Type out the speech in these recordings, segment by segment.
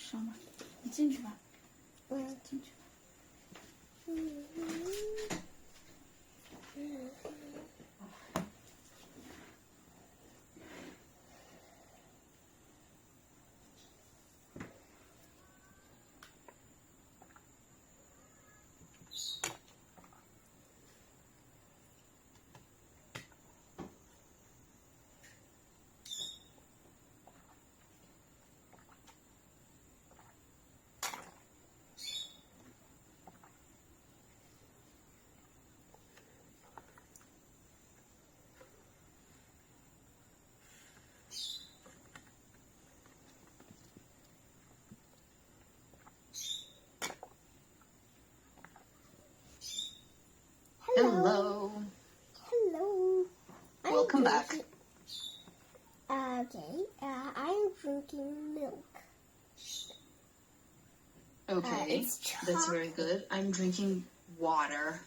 上吧，你进去吧。进去。Hello. Hello. Welcome back. Okay. I'm drinking milk. Okay, it's that's very chocolate. good. I'm drinking water.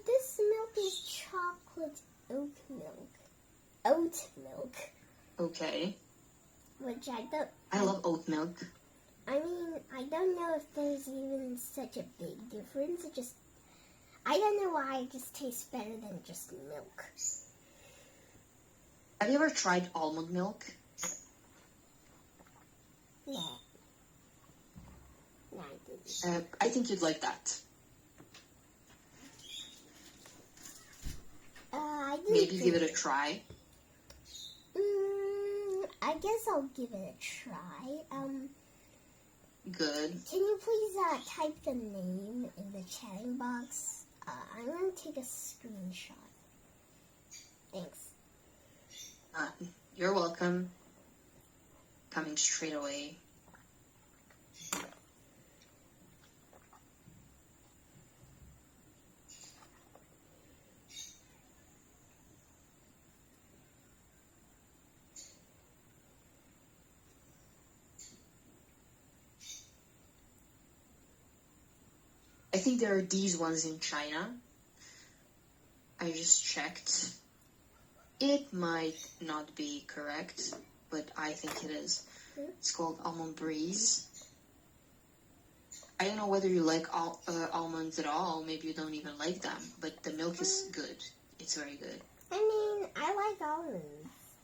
This milk is chocolate oat milk. Oat milk. Okay. Which I don't. I love oat milk. I mean, I don't know if there's even such a big difference. I don't know why it just tastes better than just milk. Have you ever tried almond milk? No. No, I didn't. I think you'd like that. I didn't. Maybe give it a try. I guess I'll give it a try. Good. Can you please type the name in the chatting box? I'm gonna take a screenshot. Thanks. You're welcome. Coming straight away. I think there are these ones in China. I just checked. It might not be correct, but I think it is. It's called Almond Breeze. I don't know whether you like almonds at all. Maybe you don't even like them, but the milk is good. It's very good. I mean, I like almonds.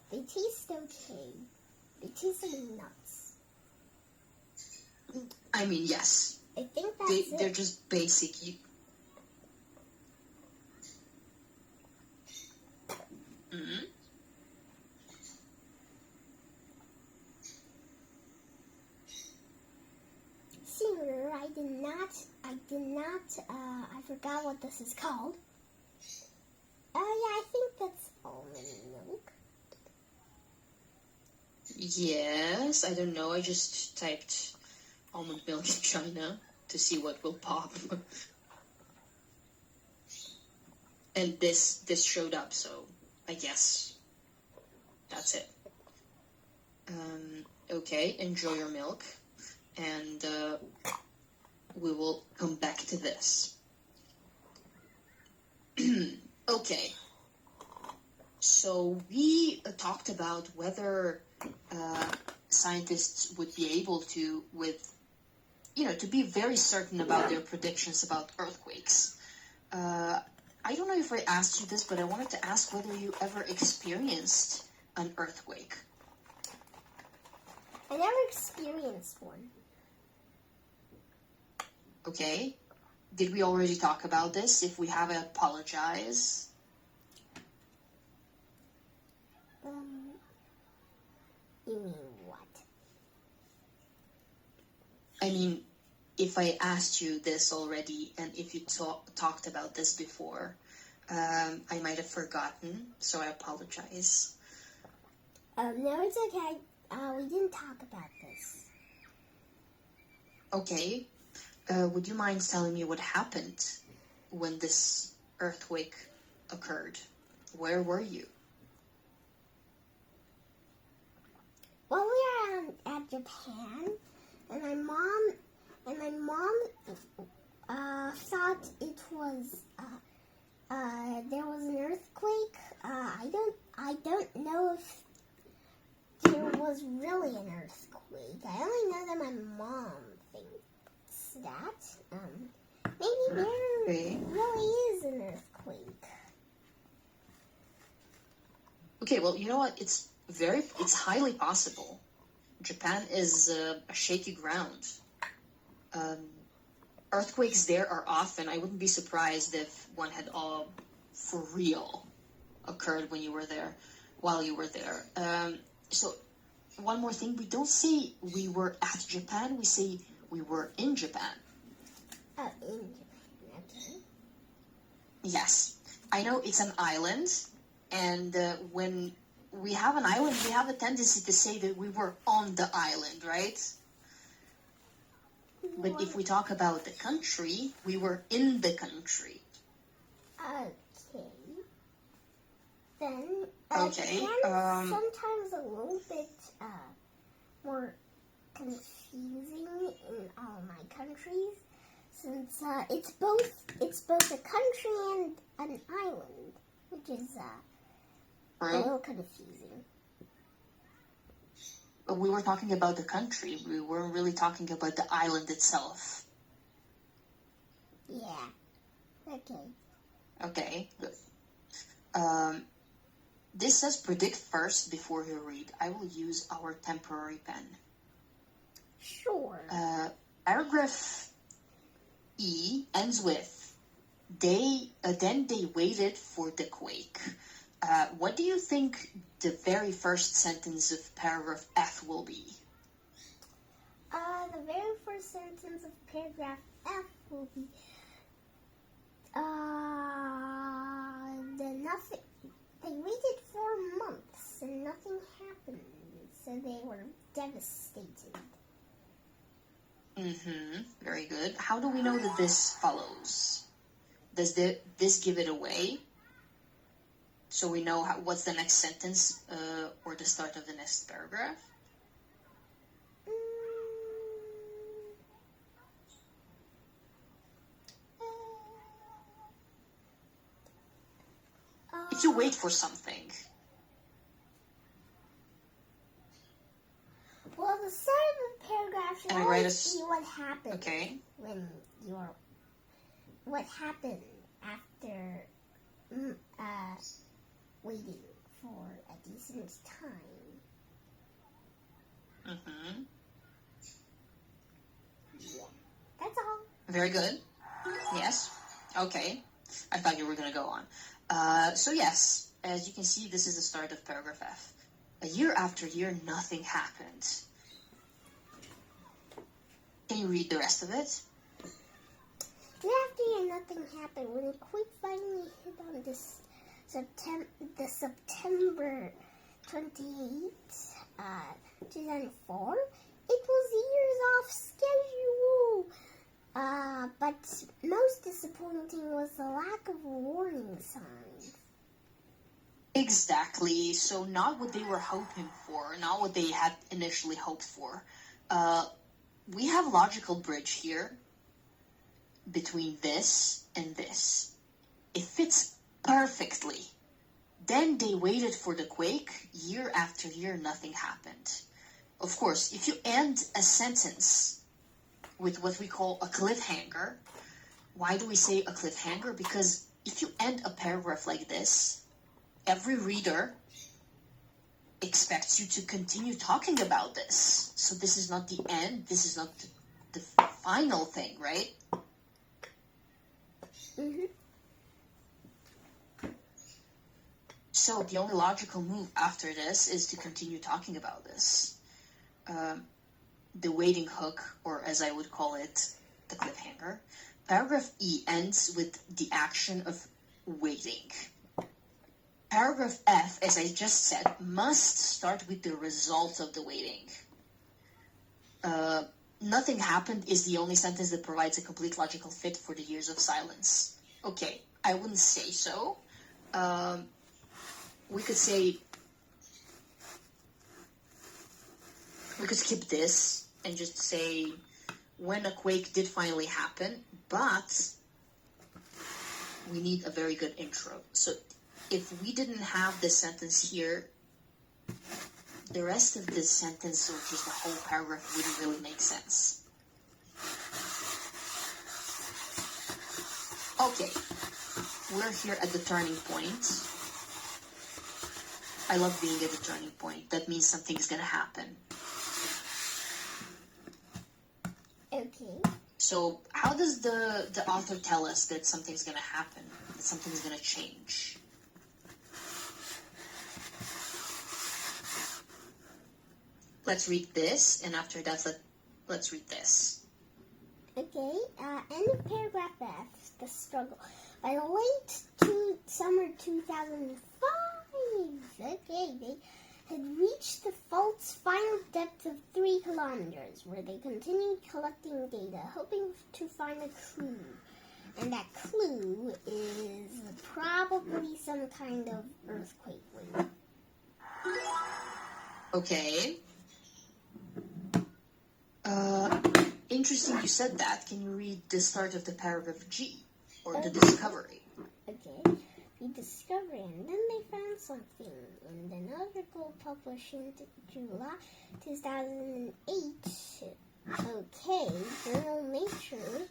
They taste okay. They taste like nuts. I mean, yes. I think that's They're just basic. Singer, I forgot what this is called. Oh yeah, I think that's almond milk. Yes, I don't know. I just typed almond milk in China to see what will pop. And this showed up, so I guess that's it. Okay, enjoy your milk. And we will come back to this. Okay. So we talked about whether scientists would be able to, to be very certain about their predictions about earthquakes. I don't know if I asked you this, but I wanted to ask whether you ever experienced an earthquake. I never experienced one. Okay. Did we already talk about this? If we have, I apologize. You mean what? I mean, if I asked you this already, and if you talked about this before, I might have forgotten, so I apologize. No, it's okay. We didn't talk about this. Okay. Would you mind telling me what happened when this earthquake occurred? Where were you? Well, we are at Japan, and my mom thought it was there was an earthquake. I don't know if there was really an earthquake. I only know why my mom thinks that. Maybe there Okay. really is an earthquake. Okay, well, you know what? It's highly possible. Japan is a shaky ground. Earthquakes there are often. I wouldn't be surprised if one had for real occurred while you were there. So one more thing, we don't say we were at Japan, we say we were in Japan. Oh, in Japan, okay. Yes, I know it's an island, and when we have an island, we have a tendency to say that we were on the island, right? But if we talk about the country, we were in the country. Okay. Then, Okay, Japan is sometimes a little bit more confusing in all my countries, since it's both a country and an island, which is a little confusing. But we were talking about the country. We weren't really talking about the island itself. Yeah. Okay. Okay, good. This says predict first before you read. I will use our temporary pen. Sure. Paragraph E ends with, then they waited for the quake. What do you think the very first sentence of paragraph F will be? The very first sentence of paragraph F will be, they waited 4 months and nothing happened, so they were devastated. Very good. How do we know that this follows? Does this give it away? So we know what's the next sentence or the start of the next paragraph? If you wait for something. Well, the start of the paragraph should And I write always be what happened. Okay. When what happened after waiting for a decent time. Yeah, that's all. Very good. Yes. Okay. I thought you were going to go on. So yes, as you can see, this is the start of paragraph F. A year after year, nothing happened. Can you read the rest of it? Year after year, nothing happened. When a quake finally hit on the September 28th, 2004, it was years off schedule. But most disappointing was the lack of warning signs. Exactly. So not what they were hoping for, not what they had initially hoped for. We have a logical bridge here between this and this. It fits perfectly. Then they waited for the quake. Year after year, nothing happened. Of course, if you end a sentence with what we call a cliffhanger, why do we say a cliffhanger? Because if you end a paragraph like this, every reader expects you to continue talking about this. So this is not the end. This is not the final thing, right? So the only logical move after this is to continue talking about this. The waiting hook, or as I would call it, the cliffhanger. Paragraph E ends with the action of waiting. Paragraph F, as I just said, must start with the result of the waiting. Nothing happened is the only sentence that provides a complete logical fit for the years of silence. Okay, I wouldn't say so. We could skip this and just say when a quake did finally happen, but we need a very good intro. So if we didn't have this sentence here, the rest of this sentence or just the whole paragraph wouldn't really make sense. Okay, we're here at the turning point. I love being at the turning point. That means something's gonna happen. Okay. So how does the author tell us that something's gonna happen, that something's gonna change? Let's read this, and after that, let's read this. Okay, end of paragraph F, the struggle. By the summer 2005, okay, they had reached the fault's final depth of 3 kilometers, where they continued collecting data, hoping to find a clue. And that clue is probably some kind of earthquake wave. Okay. Interesting you said that. Can you read the start of the paragraph G, or the discovery? Okay, the discovery, and then they found something in an article published in July 2008. Okay, journal Nature.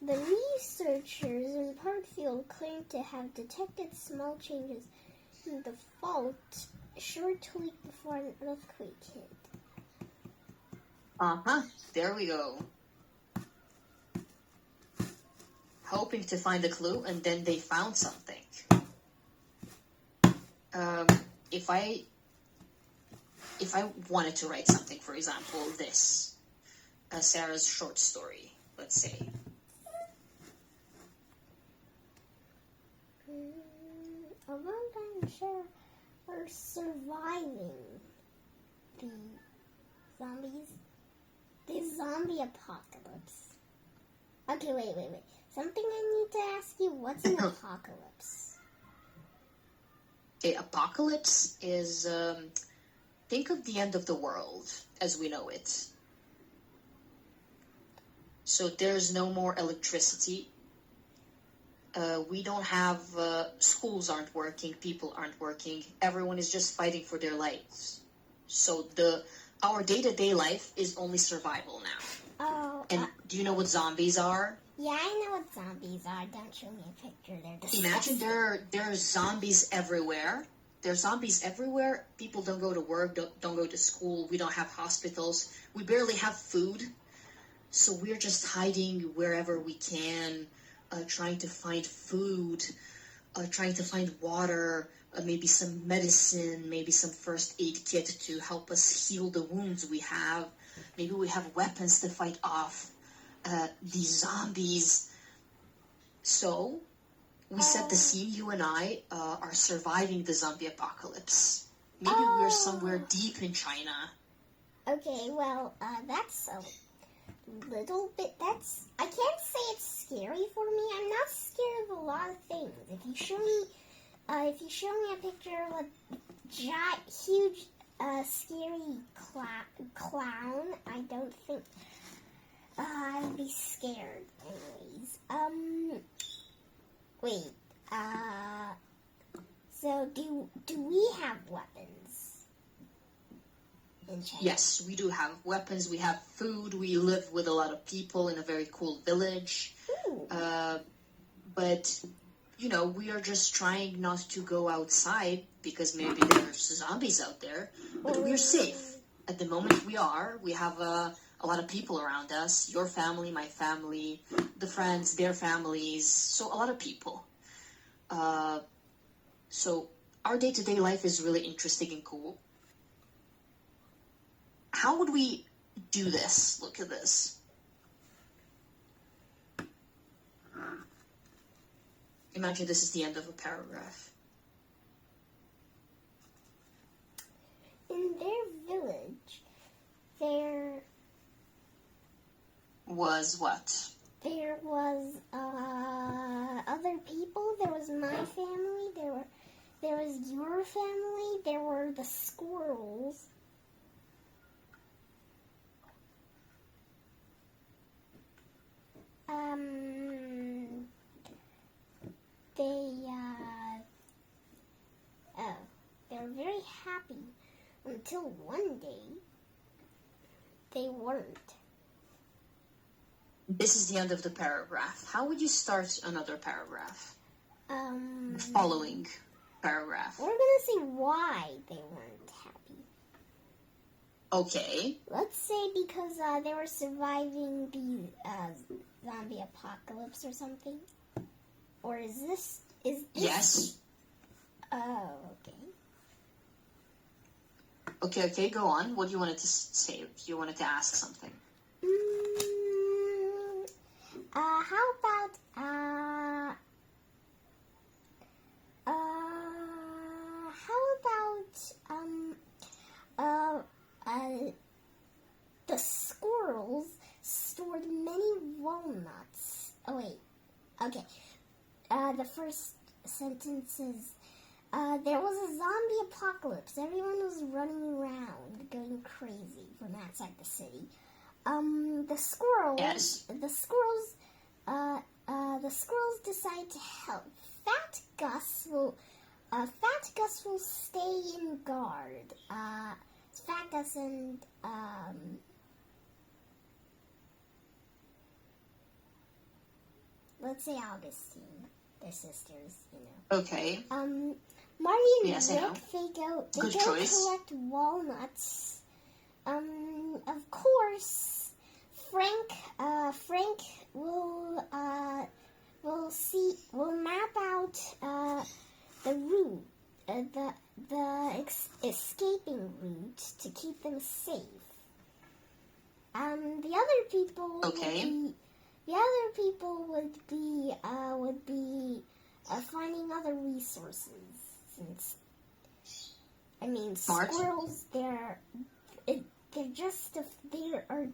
The researchers in Partfield claim to have detected small changes in the fault a short week before an earthquake hit. There we go. Hoping to find a clue, and then they found something. If I wanted to write something, for example, this, Sarah's short story, let's say. A long-time share are surviving the zombie apocalypse. Okay, wait. Something I need to ask you. What's an apocalypse? Okay, apocalypse is, think of the end of the world as we know it. So there's no more electricity. We don't have, schools aren't working, people aren't working. Everyone is just fighting for their lives. So our day-to-day life is only survival now. Oh. And do you know what zombies are? Yeah, I know what zombies are. Don't show me a picture. They're disgusting. Imagine there are zombies everywhere. There's zombies everywhere. People don't go to work, don't go to school. We don't have hospitals. We barely have food. So we're just hiding wherever we can, trying to find food, trying to find water, maybe some medicine, maybe some first aid kit to help us heal the wounds we have. Maybe we have weapons to fight off these zombies. So we set the scene. You and I are surviving the zombie apocalypse. Maybe we're somewhere deep in China. Okay, well, that's a little bit. I can't say it's scary for me. I'm not scared of a lot of things. If you show me a picture of a huge, scary clown, I don't think I would be scared. Anyways, wait. So do we have weapons in China? Yes, we do have weapons. We have food. We live with a lot of people in a very cool village. But we are just trying not to go outside because maybe there's zombies out there. But we're safe. At the moment we are. We have a lot of people around us. Your family, my family, the friends, their families. So a lot of people. So our day-to-day life is really interesting and cool. How would we do this? Look at this. Imagine this is the end of a paragraph. In their village, there was what? There was other people. There was my family. There was your family. There were the squirrels. They're very happy until one day they weren't. This is the end of the paragraph. How would you start another paragraph? Um, Following paragraph. We're gonna say why they weren't happy. Okay. Let's say because they were surviving the zombie apocalypse or something. Or is this? Yes. Oh, okay. Okay, go on. What do you wanted to say? You wanted to ask something. How about the squirrels stored many walnuts. Oh wait, okay. The first sentence is, there was a zombie apocalypse. Everyone was running around, going crazy from outside the city. The squirrels. Yes. The squirrels decide to help. Fat Gus will stay in guard. Fat Gus and let's say Augustine. They're sisters, you know. Okay. Marty and Yes, I know. Rick, they go Good choice. collect walnuts. Of course, Frank will map out the route, escaping route to keep them safe. The other people Okay. would be finding other resources, since Smart. squirrels they are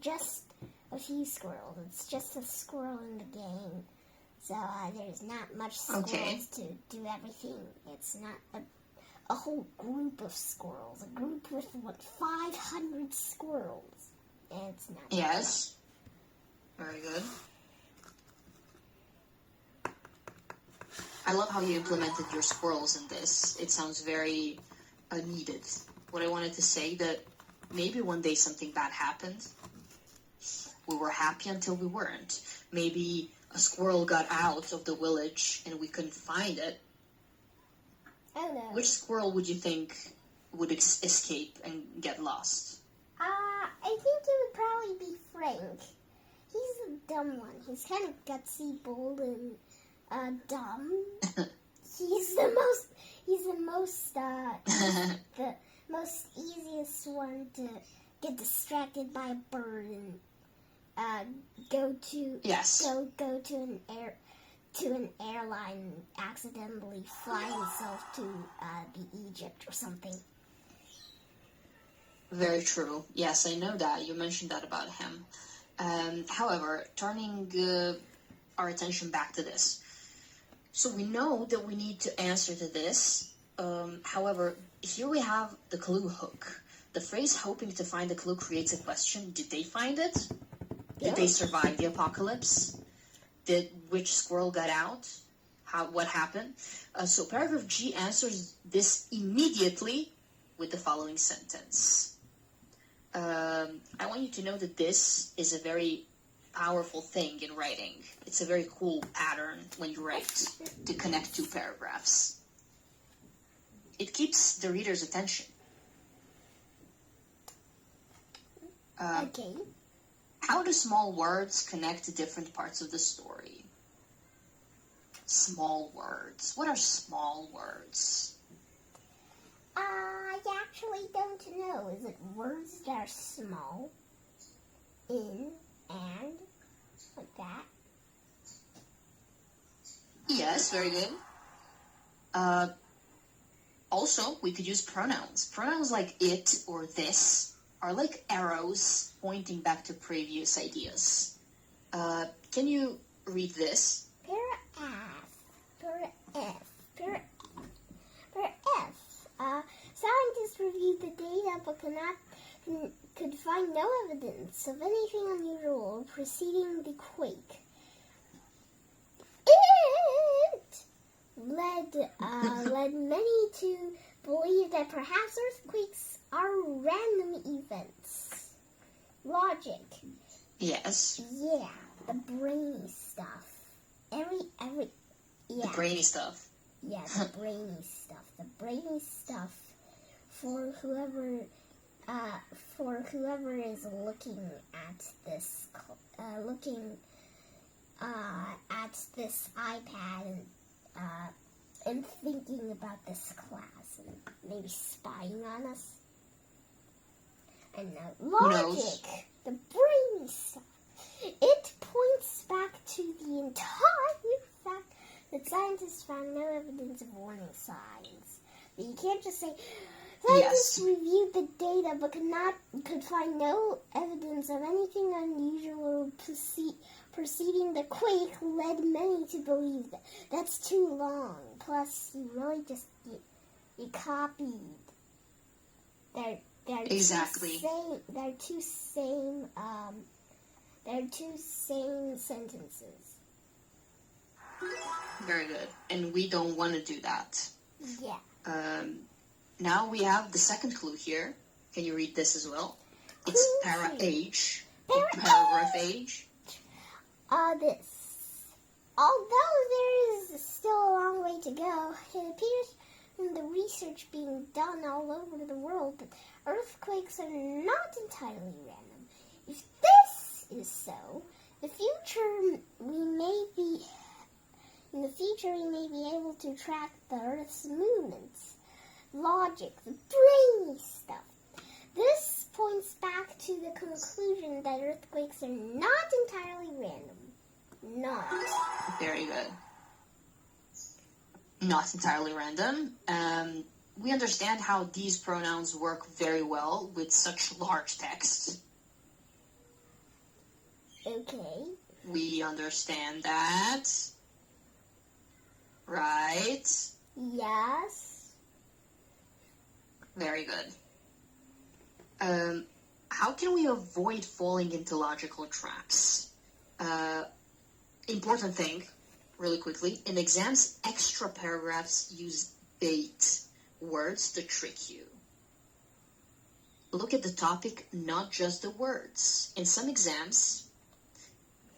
just a few squirrels. It's just a squirrel in the gang, so there's not much squirrels Okay. to do everything. It's not a whole group of squirrels. A group with 500 squirrels. It's not. Yes. Very good. I love how you implemented your squirrels in this. It sounds very needed. What I wanted to say, that maybe one day something bad happened. We were happy until we weren't. Maybe a squirrel got out of the village and we couldn't find it. Oh no. Which squirrel would you think would escape and get lost? I think it would probably be Frank. He's the dumb one. He's kind of gutsy, bold, and dumb. He's the most easiest one to get distracted by a bird and go to Yes. go to an airline and accidentally fly himself to the Egypt or something. Very true. Yes, I know that. You mentioned that about him. However, turning our attention back to this. So we know that we need to answer to this. However, here we have the clue hook. The phrase hoping to find a clue creates a question. Did they find it? Did they survive the apocalypse? Which squirrel got out? What happened? So paragraph G answers this immediately with the following sentence. I want you to know that this is a very powerful thing in writing. It's a very cool pattern when you write to connect two paragraphs. It keeps the reader's attention. Okay. How do small words connect to different parts of the story? Small words. What are small words? I actually don't know. Is it words that are small? In, and, like that? Yes, very good. Also, we could use pronouns. Pronouns like it or this are like arrows pointing back to previous ideas. Can you read this? Scientists reviewed the data but could find no evidence of anything unusual preceding the quake. It led many to believe that perhaps earthquakes are random events. Logic. Yes. Yeah, the brainy stuff. The Yeah, brainy stuff. yeah, the brainy stuff. The brainy stuff for whoever is looking at this iPad and thinking about this class and maybe spying on us. And the logic, the brainy stuff, it points back to the entire fact that scientists found no evidence of warning signs. But you can't just say, scientists reviewed the data but could find no evidence of anything unusual preceding the quake led many to believe that. That's too long. Plus, you really just you copied. They're Exactly. They're two same sentences. Very good. And we don't want to do that. Yeah. Now we have the second clue here. Can you read this as well? It's para H. Paragraph H. This. Although there is still a long way to go, it appears from the research being done all over the world that earthquakes are not entirely random. If this is so, in the future we may be able to track the Earth's movements. Logic, the brainy stuff. This points back to the conclusion that earthquakes are not entirely random. Not. Very good. Not entirely random. We understand how these pronouns work very well with such large text. Okay. We understand that. Right? Yes. Very good. How can we avoid falling into logical traps? Important thing, really quickly. In exams, extra paragraphs use bait words to trick you. Look at the topic, not just the words. In some exams,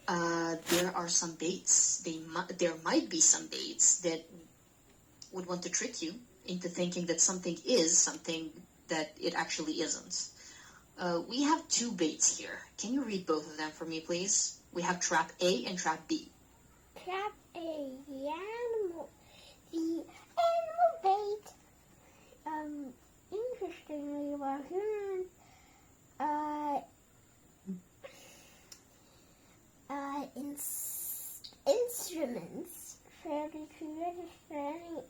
there are some baits. There might be some baits that would want to trick you into thinking that something is something that it actually isn't. We have two baits here. Can you read both of them for me, please? We have trap A and trap B. Trap A, the animal bait. Interestingly, while humans instruments fairly to register any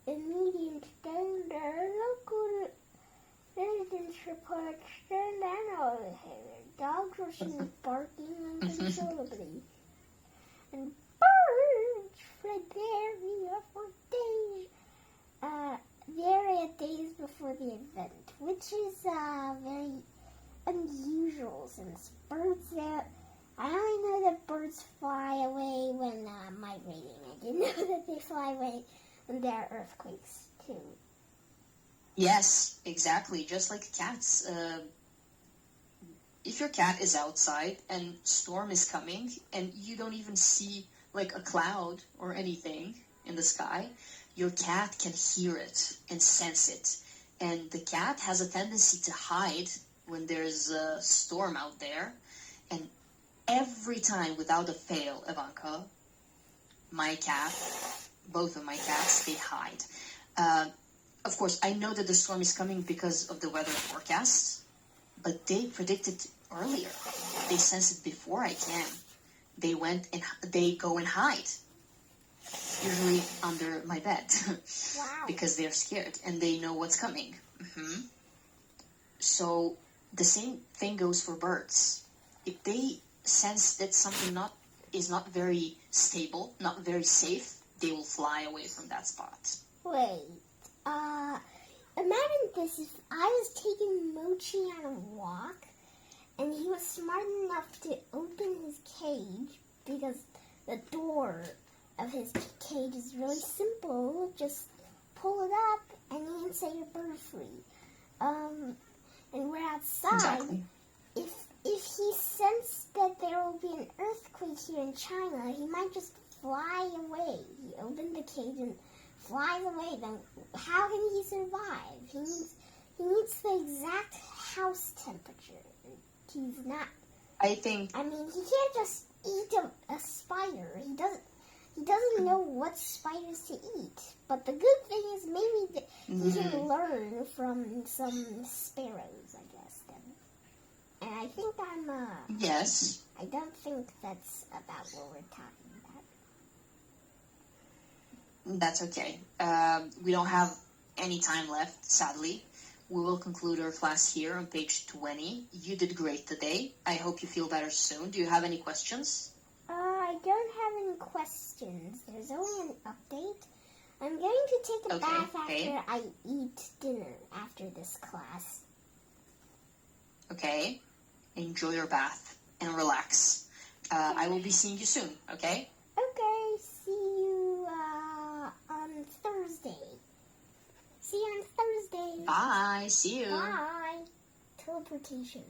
immediate danger, local residents report stern animal behavior. Dogs were seen barking uncontrollably, and birds fled the area for days. The area days before the event, which is very unusual since birds I only know that birds fly away when migrating. I didn't know that they fly away when there are earthquakes too. Yes, exactly. Just like cats. If your cat is outside and storm is coming and you don't even see like a cloud or anything in the sky, your cat can hear it and sense it. And the cat has a tendency to hide when there's a storm out there. And every time, without a fail, Ivanka, my cat, both of my cats, they hide. Of course, I know that the storm is coming because of the weather forecast, but they predict it earlier. They sense it before I can. They go and hide, usually under my bed, Wow. because they're scared and they know what's coming. Mm-hmm. So the same thing goes for birds. If they sense that something is not very stable, not very safe, they will fly away from that spot. Wait, imagine this: if I was taking Mochi on a walk, and he was smart enough to open his cage because the door of his cage is really simple. Just pull it up, and you can set your bird free. and we're outside. Exactly. If he sensed that there will be an earthquake here in China, he might just fly away. He opened the cage and flies away. Then how can he survive? He needs the exact house temperature. He's not. I think I mean, he can't just eat a spider. He doesn't know what spiders to eat. But the good thing is maybe that he can learn from some sparrows, I guess. Then, and I think yes. I don't think that's about what we're talking about. That's okay. We don't have any time left, sadly. We will conclude our class here on page 20. You did great today. I hope you feel better soon. Do you have any questions? I don't have any questions. There's only an update. I'm going to take a bath after I eat dinner after this class. Okay. Enjoy your bath and relax. I will be seeing you soon, okay? Okay, see you on Thursday. See you on Thursday. Bye. See you. Bye. Teleportation.